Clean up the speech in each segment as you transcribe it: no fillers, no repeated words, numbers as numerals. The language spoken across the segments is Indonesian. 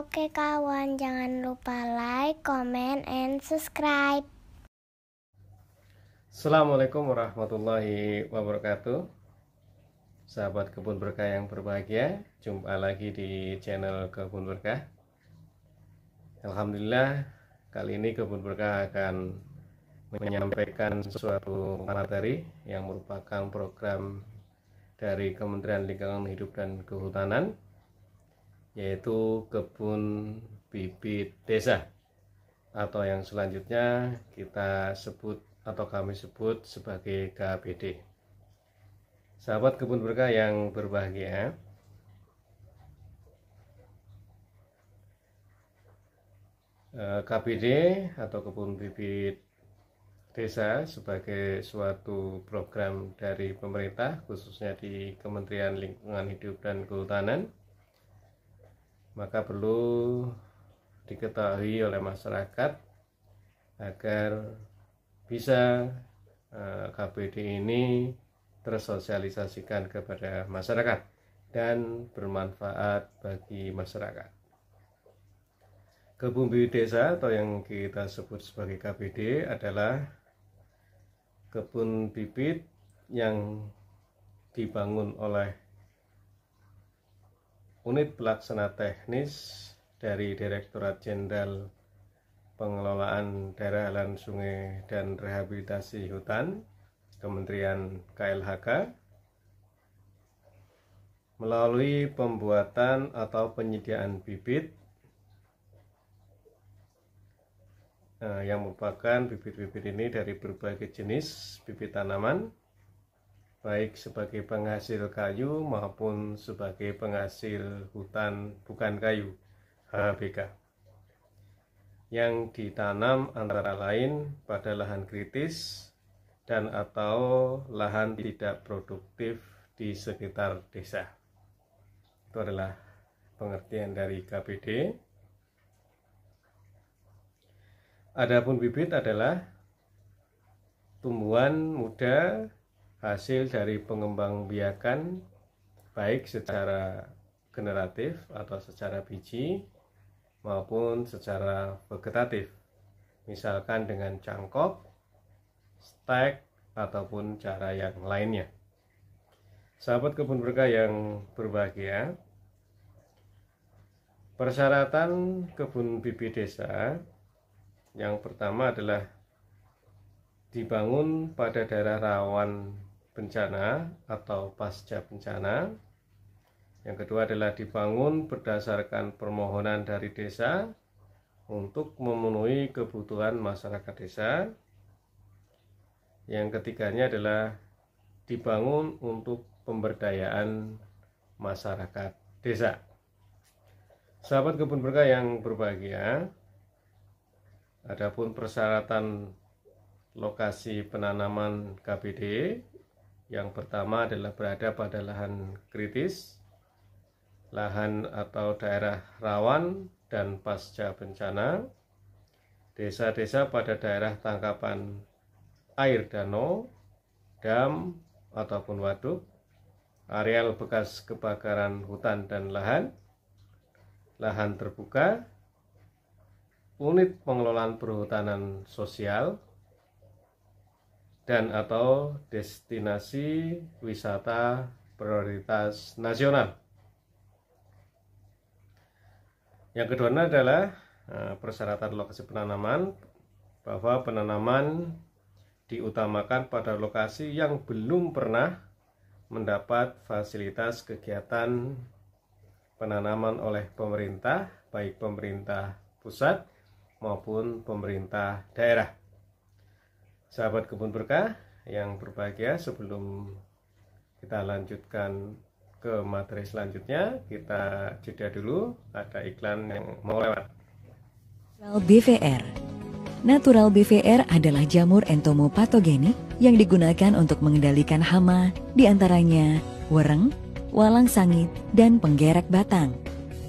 Oke kawan, jangan lupa like, comment, and subscribe. Assalamualaikum warahmatullahi wabarakatuh. Sahabat Kebun Berkah yang berbahagia, jumpa lagi di channel Kebun Berkah. Alhamdulillah, kali ini Kebun Berkah akan menyampaikan suatu materi yang merupakan program dari Kementerian Lingkungan Hidup dan Kehutanan, yaitu Kebun Bibit Desa, atau yang selanjutnya kita sebut atau kami sebut sebagai KBD. Sahabat Kebun Berkah yang berbahagia, KBD atau Kebun Bibit Desa sebagai suatu program dari pemerintah, khususnya di Kementerian Lingkungan Hidup dan Kehutanan, maka perlu diketahui oleh masyarakat agar bisa KBD ini tersosialisasikan kepada masyarakat dan bermanfaat bagi masyarakat. Kebun Bibit Desa atau yang kita sebut sebagai KBD adalah kebun bibit yang dibangun oleh unit pelaksana teknis dari Direktorat Jenderal Pengelolaan Daerah Aliran Sungai dan Rehabilitasi Hutan Kementerian KLHK melalui pembuatan atau penyediaan bibit yang merupakan bibit-bibit ini dari berbagai jenis bibit tanaman, baik sebagai penghasil kayu maupun sebagai penghasil hutan bukan kayu (HBK), yang ditanam antara lain pada lahan kritis dan atau lahan tidak produktif di sekitar desa. Itu adalah pengertian dari KBD. Adapun bibit adalah tumbuhan muda hasil dari pengembangbiakan baik secara generatif atau secara biji maupun secara vegetatif, misalkan dengan cangkok, stek, ataupun cara yang lainnya. Sahabat Kebun Berkah yang berbahagia, persyaratan kebun bibit desa yang pertama adalah dibangun pada daerah rawan bencana atau pasca bencana. Yang kedua adalah dibangun berdasarkan permohonan dari desa untuk memenuhi kebutuhan masyarakat desa. Yang ketiganya adalah dibangun untuk pemberdayaan masyarakat desa. Sahabat Kebun Berkah yang berbahagia, adapun persyaratan lokasi penanaman KBD, yang pertama adalah berada pada lahan kritis, lahan atau daerah rawan dan pasca bencana, desa-desa pada daerah tangkapan air danau, dam ataupun waduk, areal bekas kebakaran hutan dan lahan, lahan terbuka, unit pengelolaan perhutanan sosial, dan atau destinasi wisata prioritas nasional. Yang kedua adalah persyaratan lokasi penanaman, bahwa penanaman diutamakan pada lokasi yang belum pernah mendapat fasilitas kegiatan penanaman oleh pemerintah, baik pemerintah pusat maupun pemerintah daerah. Sahabat Kebun Berkah yang berbahagia, sebelum kita lanjutkan ke materi selanjutnya, kita jeda dulu, ada iklan yang mau lewat. BVR. Natural BVR adalah jamur entomopatogenik yang digunakan untuk mengendalikan hama, diantaranya wereng, walang sangit, dan penggerak batang.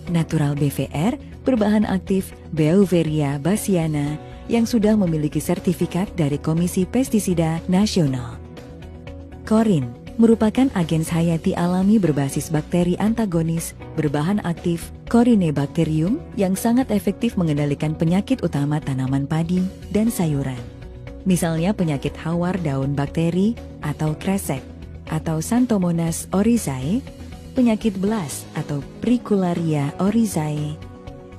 Natural BVR berbahan aktif Beauveria bassiana yang sudah memiliki sertifikat dari Komisi Pestisida Nasional. Korin merupakan agens hayati alami berbasis bakteri antagonis berbahan aktif Corynebacterium yang sangat efektif mengendalikan penyakit utama tanaman padi dan sayuran. Misalnya penyakit hawar daun bakteri atau kresek atau Xanthomonas oryzae, penyakit belas atau Pricularia oryzae,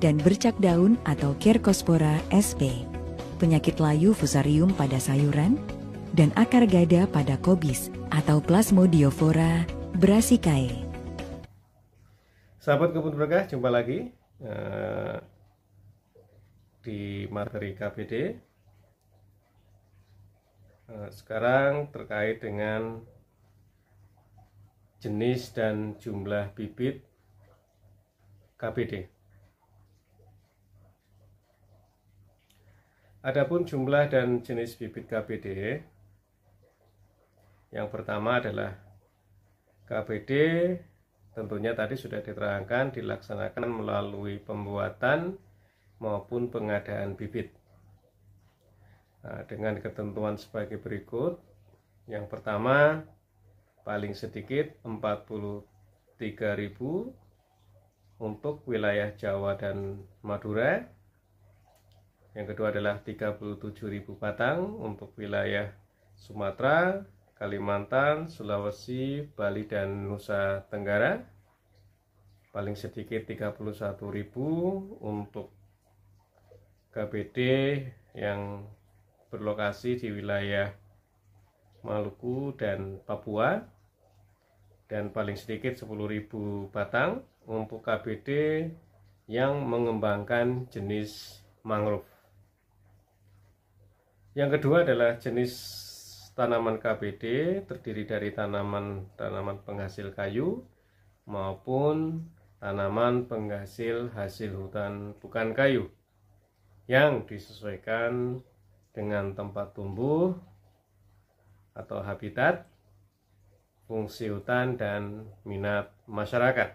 dan bercak daun atau Cercospora sp, penyakit layu fusarium pada sayuran, dan akar gada pada kobis atau Plasmodiofora brassicae. Sahabat kebun berkah, jumpa lagi di materi KBD. Sekarang terkait dengan jenis dan jumlah bibit KBD. Adapun jumlah dan jenis bibit KBD, yang pertama adalah KBD tentunya tadi sudah diterangkan dilaksanakan melalui pembuatan maupun pengadaan bibit. Nah, dengan ketentuan sebagai berikut. Yang pertama, paling sedikit 43.000 untuk wilayah Jawa dan Madura. Yang kedua adalah 37.000 batang untuk wilayah Sumatera, Kalimantan, Sulawesi, Bali, dan Nusa Tenggara. Paling sedikit 31.000 untuk KBD yang berlokasi di wilayah Maluku dan Papua. Dan paling sedikit 10.000 batang untuk KBD yang mengembangkan jenis mangrove. Yang kedua adalah jenis tanaman KBD terdiri dari tanaman penghasil kayu maupun tanaman penghasil hasil hutan bukan kayu yang disesuaikan dengan tempat tumbuh atau habitat, fungsi hutan, dan minat masyarakat.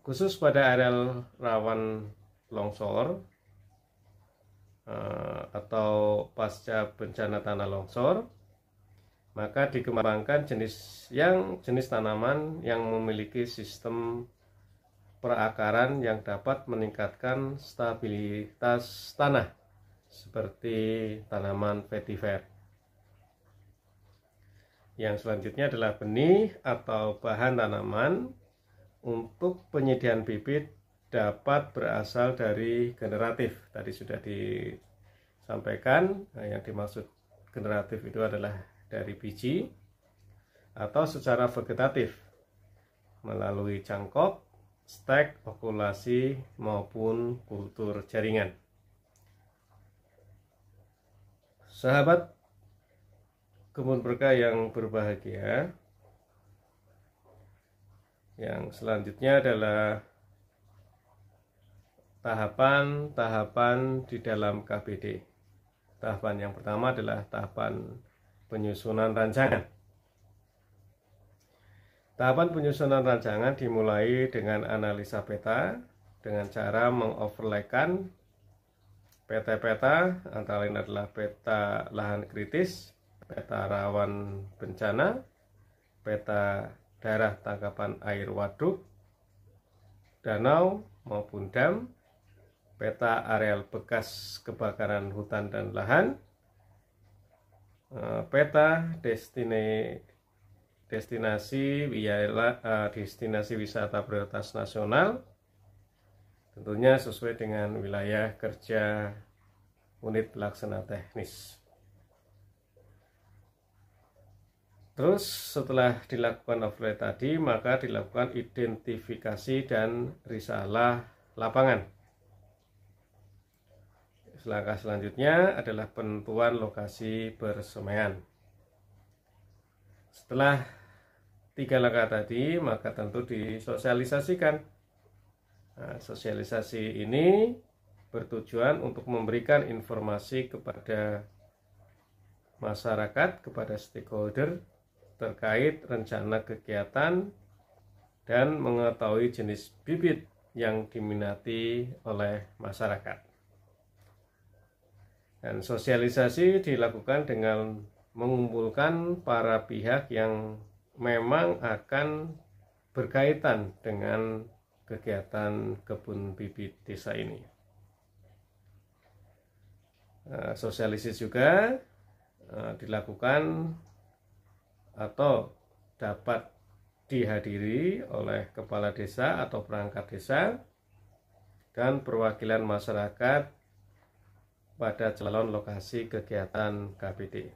Khusus pada areal rawan longsor atau pasca bencana tanah longsor, maka dikembangkan jenis tanaman yang memiliki sistem perakaran yang dapat meningkatkan stabilitas tanah seperti tanaman vetiver. Yang selanjutnya adalah benih atau bahan tanaman untuk penyediaan bibit dapat berasal dari generatif. Tadi sudah disampaikan, yang dimaksud generatif itu adalah dari biji atau secara vegetatif melalui cangkok, stek, okulasi, maupun kultur jaringan. Sahabat kebun berkah yang berbahagia, yang selanjutnya adalah tahapan-tahapan di dalam KBD. Tahapan yang pertama adalah tahapan penyusunan rancangan. Tahapan penyusunan rancangan dimulai dengan analisa peta dengan cara mengoverlaykan peta-peta, antara lain adalah peta lahan kritis, peta rawan bencana, peta daerah tangkapan air waduk, danau maupun dam, peta areal bekas kebakaran hutan dan lahan, peta destinasi wisata prioritas nasional, tentunya sesuai dengan wilayah kerja unit pelaksana teknis. Terus setelah dilakukan overlay tadi, maka dilakukan identifikasi dan risalah lapangan. Langkah selanjutnya adalah penentuan lokasi persemaian. Setelah 3 langkah tadi, maka tentu disosialisasikan. Nah, sosialisasi ini bertujuan untuk memberikan informasi kepada masyarakat, kepada stakeholder terkait rencana kegiatan dan mengetahui jenis bibit yang diminati oleh masyarakat. Dan sosialisasi dilakukan dengan mengumpulkan para pihak yang memang akan berkaitan dengan kegiatan kebun bibit desa ini. Sosialisasi juga dilakukan atau dapat dihadiri oleh kepala desa atau perangkat desa dan perwakilan masyarakat pada calon lokasi kegiatan KBD.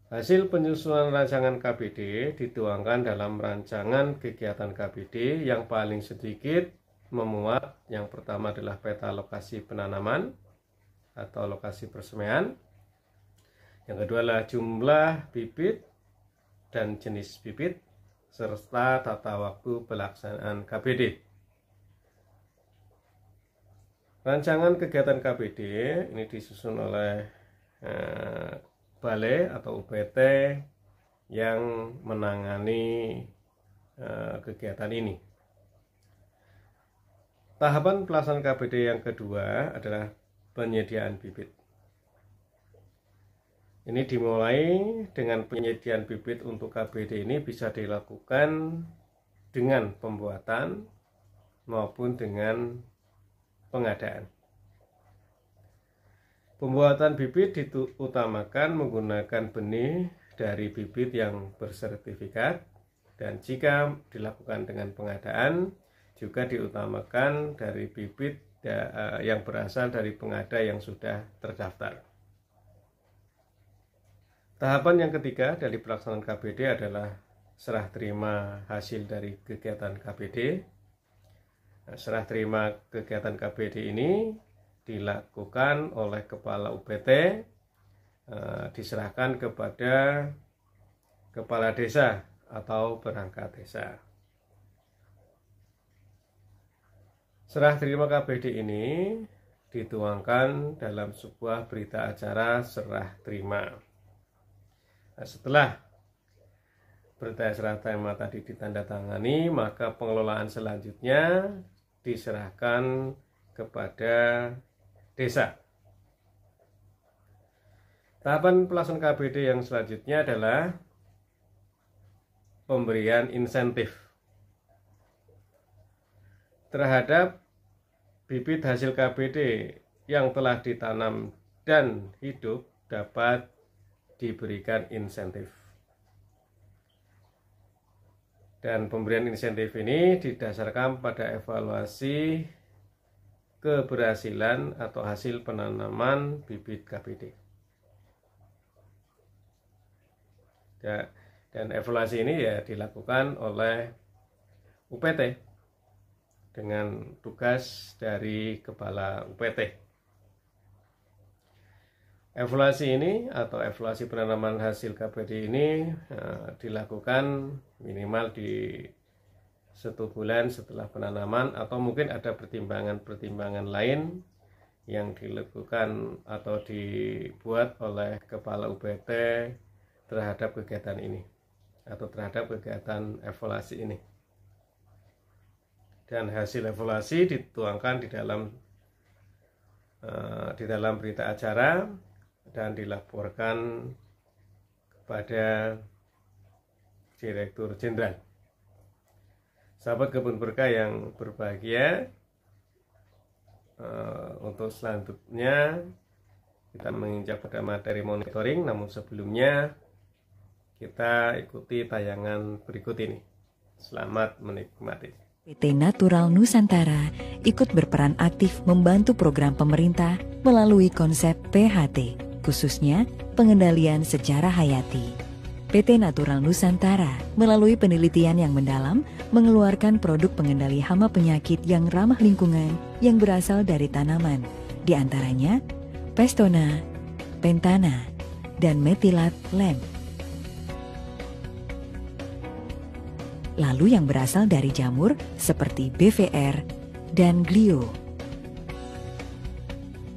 Hasil penyusunan rancangan KBD dituangkan dalam rancangan kegiatan KBD yang paling sedikit memuat yang pertama adalah peta lokasi penanaman atau lokasi persemaian. Yang kedua adalah jumlah bibit dan jenis bibit serta tata waktu pelaksanaan KBD. Rancangan kegiatan KBD ini disusun oleh Balai atau UPT yang menangani kegiatan ini. Tahapan pelaksanaan KBD yang kedua adalah penyediaan bibit. Ini dimulai dengan penyediaan bibit untuk KBD ini bisa dilakukan dengan pembuatan maupun dengan pengadaan. Pembuatan bibit diutamakan menggunakan benih dari bibit yang bersertifikat, dan jika dilakukan dengan pengadaan juga diutamakan dari bibit yang berasal dari pengada yang sudah terdaftar. Tahapan yang ketiga dari pelaksanaan KBD adalah serah terima hasil dari kegiatan KBD. Serah terima kegiatan KBD ini dilakukan oleh kepala UPT, diserahkan kepada kepala desa atau perangkat desa. Serah terima KBD ini dituangkan dalam sebuah berita acara serah terima. Nah, setelah berita serah terima tadi ditandatangani, maka pengelolaan selanjutnya diserahkan kepada desa. Tahapan pelaksanaan KBD yang selanjutnya adalah pemberian insentif terhadap bibit hasil KBD yang telah ditanam dan hidup dapat diberikan insentif. Dan pemberian insentif ini didasarkan pada evaluasi keberhasilan atau hasil penanaman bibit KBD. Dan evaluasi ini ya dilakukan oleh UPT dengan tugas dari kepala UPT. Evaluasi ini atau evaluasi penanaman hasil KBD ini dilakukan minimal di 1 bulan setelah penanaman, atau mungkin ada pertimbangan-pertimbangan lain yang dilakukan atau dibuat oleh kepala UPT terhadap kegiatan ini atau terhadap kegiatan evaluasi ini. Dan hasil evaluasi dituangkan di dalam berita acara dan dilaporkan kepada Direktur Jenderal. Sahabat Kebun Berkah yang berbahagia, untuk selanjutnya kita menginjak pada materi monitoring, namun sebelumnya kita ikuti tayangan berikut ini. Selamat menikmati. PT Natural Nusantara ikut berperan aktif membantu program pemerintah melalui konsep PHT, khususnya pengendalian secara hayati. PT Natural Nusantara melalui penelitian yang mendalam mengeluarkan produk pengendali hama penyakit yang ramah lingkungan yang berasal dari tanaman, di antaranya Pestona, Pentana, dan Metilat Lem. Lalu yang berasal dari jamur seperti BVR dan Glio,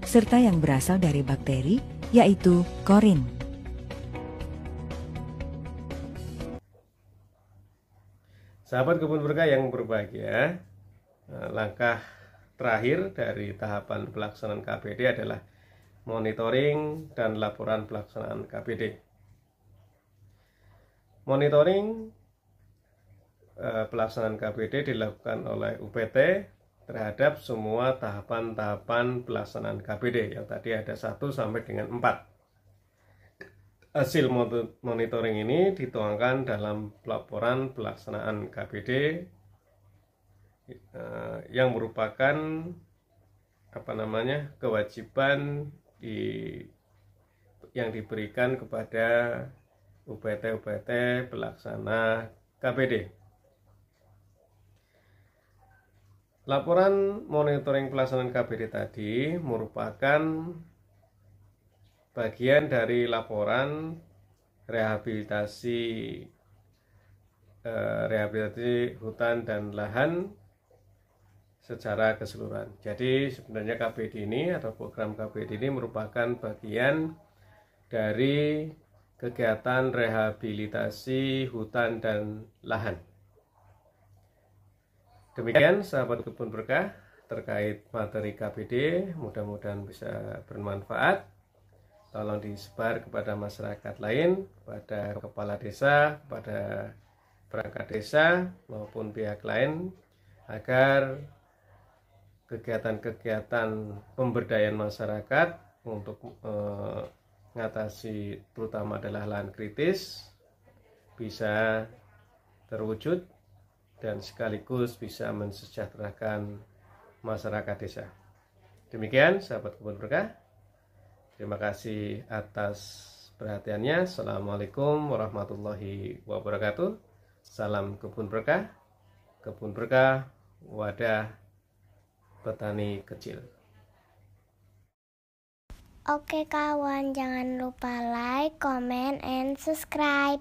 serta yang berasal dari bakteri yaitu Korin. Sahabat Kebun Berkah yang berbahagia, langkah terakhir dari tahapan pelaksanaan KBD adalah monitoring dan laporan pelaksanaan KPD. Monitoring pelaksanaan KPD dilakukan oleh UPT terhadap semua tahapan-tahapan pelaksanaan KPD yang tadi ada 1 sampai dengan 4. Hasil monitoring ini dituangkan dalam laporan pelaksanaan KPD yang merupakan kewajiban yang diberikan kepada UPT pelaksana KPD. Laporan monitoring pelaksanaan KPD tadi merupakan bagian dari laporan rehabilitasi hutan dan lahan secara keseluruhan. Jadi sebenarnya KPD ini atau program KPD ini merupakan bagian dari kegiatan rehabilitasi hutan dan lahan. Demikian sahabat Kebun Berkah terkait materi KPD, mudah-mudahan bisa bermanfaat. Tolong disebar kepada masyarakat lain, kepada kepala desa, kepada perangkat desa maupun pihak lain, agar kegiatan-kegiatan pemberdayaan masyarakat untuk mengatasi terutama adalah lahan kritis bisa terwujud dan sekaligus bisa mensejahterakan masyarakat desa. Demikian sahabat Kebun Berkah. Terima kasih atas perhatiannya. Assalamualaikum warahmatullahi wabarakatuh. Salam Kebun Berkah. Kebun Berkah, wadah petani kecil. Oke kawan, jangan lupa like, comment, and subscribe.